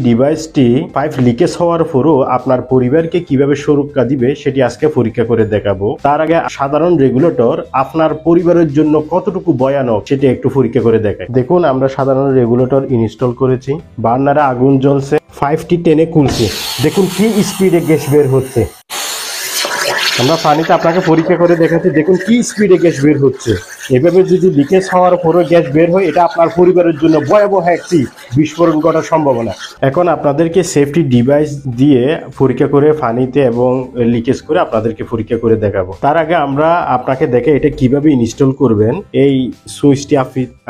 ডিভাইসটি pipe leakage হওয়ার পরও আপনার পরিবারকে কিভাবে সুরক্ষা দিবে সেটি আজকে পরীক্ষা করে দেখাবো। তার আগে সাধারণ রেগুলেটর আপনার পরিবারের জন্য কতটুকু ভয়ানক সেটি একটু পরীক্ষা করে দেখাই। দেখুন, আমরা সাধারণ রেগুলেটর ইনস্টল করেছি, বার্নারে আগুন জ্বলছে, 5টি টেনে খুলছে, দেখুন কি স্পিডে গ্যাস বের হচ্ছে। আমরা পানিতে আপনাকে পরীক্ষা করে দেখাচ্ছি, দেখুন কি স্পিডে গ্যাস বের হচ্ছে। এভাবে যদি লিকেজ হওয়ার পরও গ্যাস বের হয়, এটা আপনার পরিবারের জন্য ভয়াবহ একটি বিস্ফোরণ ঘটার সম্ভাবনা। এখন আপনাদেরকে সেফটি ডিভাইস দিয়ে পরীক্ষা করে পানিতে এবং লিকেজ করে আপনাদেরকে পরীক্ষা করে দেখাবো। তার আগে আমরা আপনাকে দেখে এটা কিভাবে ইনস্টল করবেন। এই সুইচটি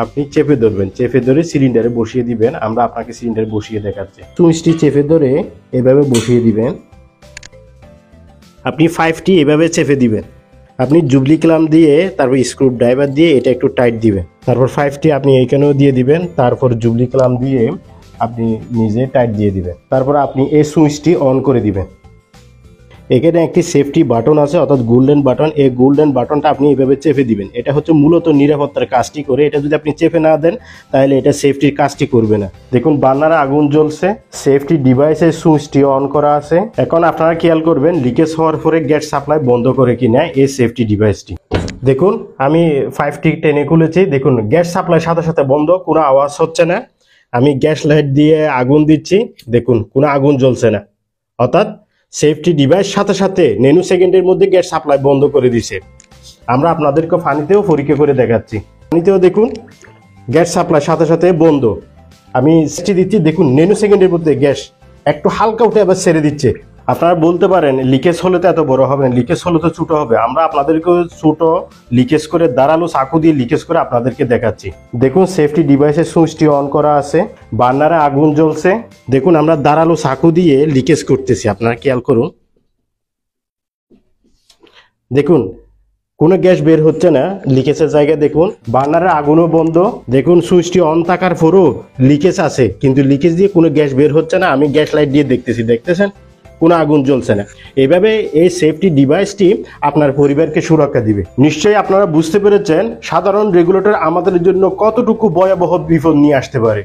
আপনি চেপে ধরবেন, চেপে ধরে সিলিন্ডারে বসিয়ে দিবেন। আমরা আপনাকে সিলিন্ডারে বসিয়ে দেখাচ্ছি। সুইচটি চেপে ধরে এভাবে বসিয়ে দিবেন। আপনি 5টি এভাবে চেপে দিবেন। আপনি জুবলি ক্লাম্প দিয়ে তারপর স্ক্রু ড্রাইভার দিয়ে এটা একটু টাইট দিবেন। তারপর 5টি আপনি এইখানেও দিয়ে দিবেন। তারপর জুবলি ক্লাম্প দিয়ে আপনি নিজে টাইট দিয়ে দিবেন। তারপর আপনি এই সুইচটি অন করে দিবেন। এখানে একটি সেফটি বাটন আছে, অর্থাৎ গোল্ডেন বাটন। এই গোল্ডেন বাটনটা আপনি এইভাবে চেপে দিবেন। এটা হচ্ছে মূলত নিরাপত্তার কাজটি করে। এটা যদি আপনি চেপে না দেন তাহলে এটা সেফটির কাজটি করবে না। দেখুন, বার্নারে আগুন জ্বলছে, সেফটি ডিভাইসের সুইচটি অন করা আছে। এখন আপনারা খেয়াল করবেন লিকেজ হওয়ার পরে গ্যাস সাপ্লাই বন্ধ করে কিনা এই সেফটি ডিভাইসটি। দেখুন, আমি 5টি টেনে খুলেছি। দেখুন, গ্যাস সাপ্লাই সাথে সাথে বন্ধ, কোনো আওয়াজ হচ্ছে না। আমি গ্যাস লাইট দিয়ে আগুন দিচ্ছি, দেখুন কোনো আগুন জ্বলছে না। অর্থাৎ সেফটি ডিভাইস সাথে সাথে নেনো সেকেন্ডের মধ্যে গ্যাস সাপ্লাই বন্ধ করে দিছে। আমরা আপনাদেরকে পানিতেও পরীক্ষা করে দেখাচ্ছি। পানিতেও দেখুন গ্যাস সাপ্লাই সাথে সাথে বন্ধ। আমি দিচ্ছি, দেখুন নেনো সেকেন্ডের মধ্যে গ্যাস একটু হালকা উঠে আবার ছেড়ে দিচ্ছে। আপনারা বলতে পারেন লিকেজ হলে তো এত বড় হবে না, লিকেজ হলে তো ছোট হবে। আমরা আপনাদেরকে ছোট লিকেজ করে দাঁড়ালো চাকু দিয়ে লিকেজ করে আপনাদেরকে দেখাচ্ছি। দেখুন, সেফটি ডিভাইসের সুইচটি অন করা আছে, বার্নারে আগুন জ্বলছে। দেখুন, আমরা দাঁড়ালো চাকু দিয়ে লিকেজ করতেছি, আপনারা খেয়াল করুন। দেখুন কোনো গ্যাস বের হচ্ছে না লিকেজের জায়গায়। দেখুন বার্নারের আগুনও বন্ধ। দেখুন সুইচটি অন থাকার পরও লিকেজ আছে, কিন্তু লিকেজ দিয়ে কোনো গ্যাস বের হচ্ছে না। আমি গ্যাস লাইট দিয়ে দেখতেছেন কোনো আগুন জ্বলছে না। এইভাবে এই সেফটি ডিভাইসটি আপনার পরিবারকে সুরক্ষা দিবে। নিশ্চয়ই আপনারা বুঝতে পেরেছেন সাধারণ রেগুলেটর আমাদের জন্য কতটুকু ভয়াবহ বিপদ নিয়ে আসতে পারে।